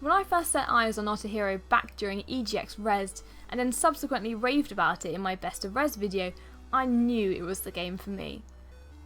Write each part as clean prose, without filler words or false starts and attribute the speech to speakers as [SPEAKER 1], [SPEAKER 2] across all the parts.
[SPEAKER 1] When I first set eyes on Not a Hero back during EGX Rezzed, and then subsequently raved about it in my Best of Res video, I knew it was the game for me.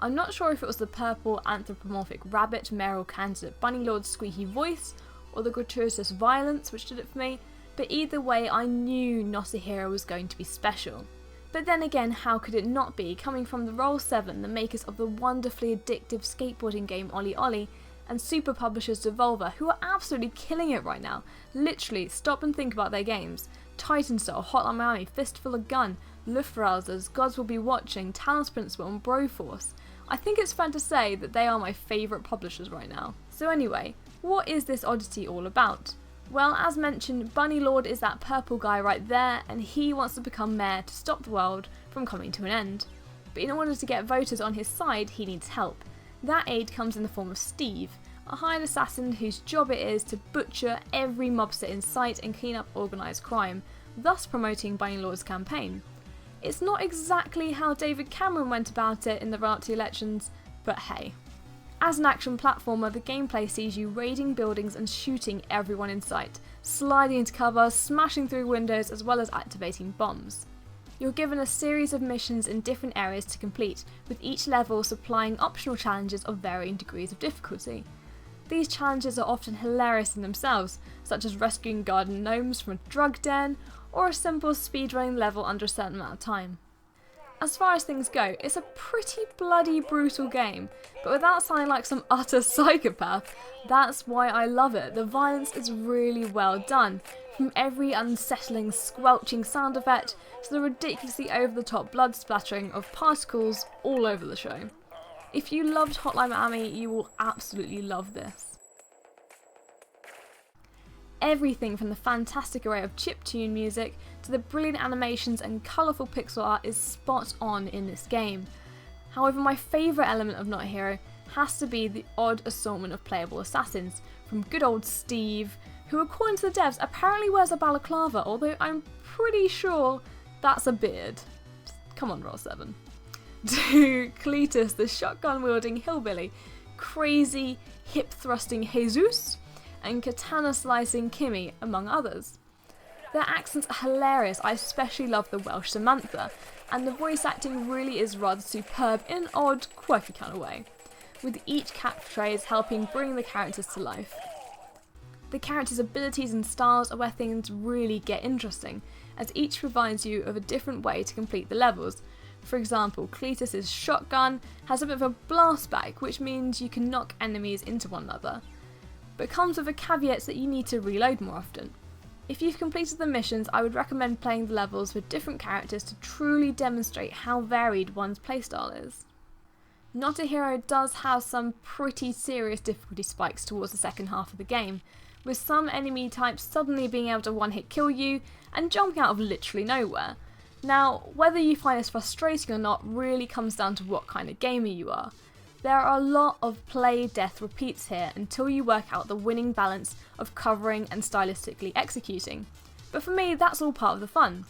[SPEAKER 1] I'm not sure if it was the purple anthropomorphic rabbit mayoral-candidate bunny lord's squeaky voice, or the gratuitous violence which did it for me, but either way I knew Not a Hero was going to be special. But then again, how could it not be, coming from the Roll7, the makers of the wonderfully addictive skateboarding game Ollie Ollie, and super publishers Devolver, who are absolutely killing it right now. Literally, stop and think about their games. Titanstar, Hotline Miami, Fistful of Gun, Luftrausers, Gods Will Be Watching, Talents Principle and Broforce. I think it's fair to say that they are my favourite publishers right now. So anyway, what is this oddity all about? Well, as mentioned, Bunny Lord is that purple guy right there, and he wants to become mayor to stop the world from coming to an end. But in order to get voters on his side, he needs help. That aid comes in the form of Steve, a hired assassin whose job it is to butcher every mobster in sight and clean up organised crime, thus promoting Bunny Lord's campaign. It's not exactly how David Cameron went about it in the run-up to elections, but hey. As an action platformer, the gameplay sees you raiding buildings and shooting everyone in sight, sliding into cover, smashing through windows, as well as activating bombs. You're given a series of missions in different areas to complete, with each level supplying optional challenges of varying degrees of difficulty. These challenges are often hilarious in themselves, such as rescuing garden gnomes from a drug den, or a simple speedrunning level under a certain amount of time. As far as things go, it's a pretty bloody brutal game, but without sounding like some utter psychopath, that's why I love it. The violence is really well done, from every unsettling squelching sound effect to the ridiculously over-the-top blood splattering of particles all over the show. If you loved Hotline Miami, you will absolutely love this. Everything from the fantastic array of chiptune music to the brilliant animations and colourful pixel art is spot on in this game. However, my favourite element of Not a Hero has to be the odd assortment of playable assassins, from good old Steve, who according to the devs apparently wears a balaclava, although I'm pretty sure that's a beard. Come on, Roll7. To Cletus, the shotgun-wielding hillbilly, crazy, hip-thrusting Jesus, and katana-slicing Kimmy, among others. Their accents are hilarious. I especially love the Welsh Samantha, and the voice acting really is rather superb in an odd, quirky kind of way, with each catchphrase helping bring the characters to life. The characters' abilities and styles are where things really get interesting, as each provides you of a different way to complete the levels. For example, Cletus's shotgun has a bit of a blast back, which means you can knock enemies into one another, but comes with a caveat that you need to reload more often. If you've completed the missions, I would recommend playing the levels with different characters to truly demonstrate how varied one's playstyle is. Not a Hero does have some pretty serious difficulty spikes towards the second half of the game, with some enemy types suddenly being able to one-hit kill you and jumping out of literally nowhere. Now, whether you find this frustrating or not really comes down to what kind of gamer you are. There are a lot of play, death, repeats here until you work out the winning balance of covering and stylistically executing. But for me, that's all part of the fun.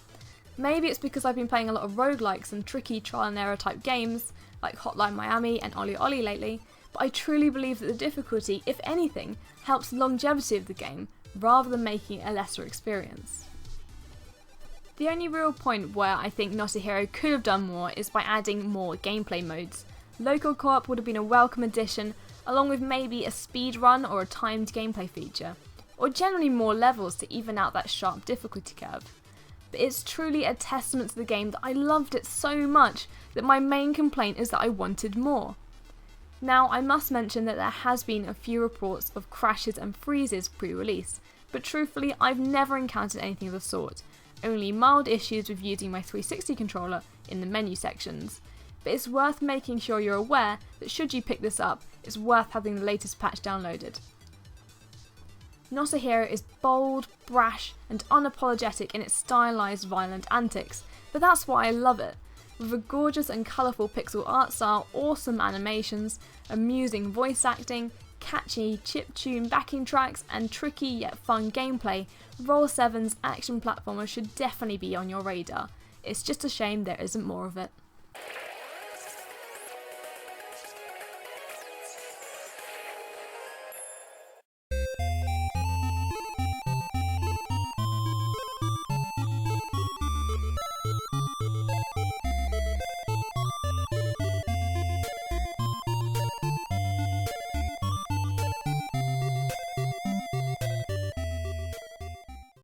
[SPEAKER 1] Maybe it's because I've been playing a lot of roguelikes and tricky trial and error type games, like Hotline Miami and Ollie Ollie lately, but I truly believe that the difficulty, if anything, helps the longevity of the game, rather than making it a lesser experience. The only real point where I think Not a Hero could have done more is by adding more gameplay modes. Local co-op would have been a welcome addition, along with maybe a speed run or a timed gameplay feature, or generally more levels to even out that sharp difficulty curve. But it's truly a testament to the game that I loved it so much that my main complaint is that I wanted more. Now, I must mention that there has been a few reports of crashes and freezes pre-release, but truthfully I've never encountered anything of the sort, only mild issues with using my 360 controller in the menu sections. But it's worth making sure you're aware that should you pick this up, it's worth having the latest patch downloaded. Not a Hero is bold, brash and unapologetic in its stylised violent antics, but that's why I love it. With a gorgeous and colourful pixel art style, awesome animations, amusing voice acting, catchy chiptune backing tracks and tricky yet fun gameplay, Roll7's action platformer should definitely be on your radar. It's just a shame there isn't more of it.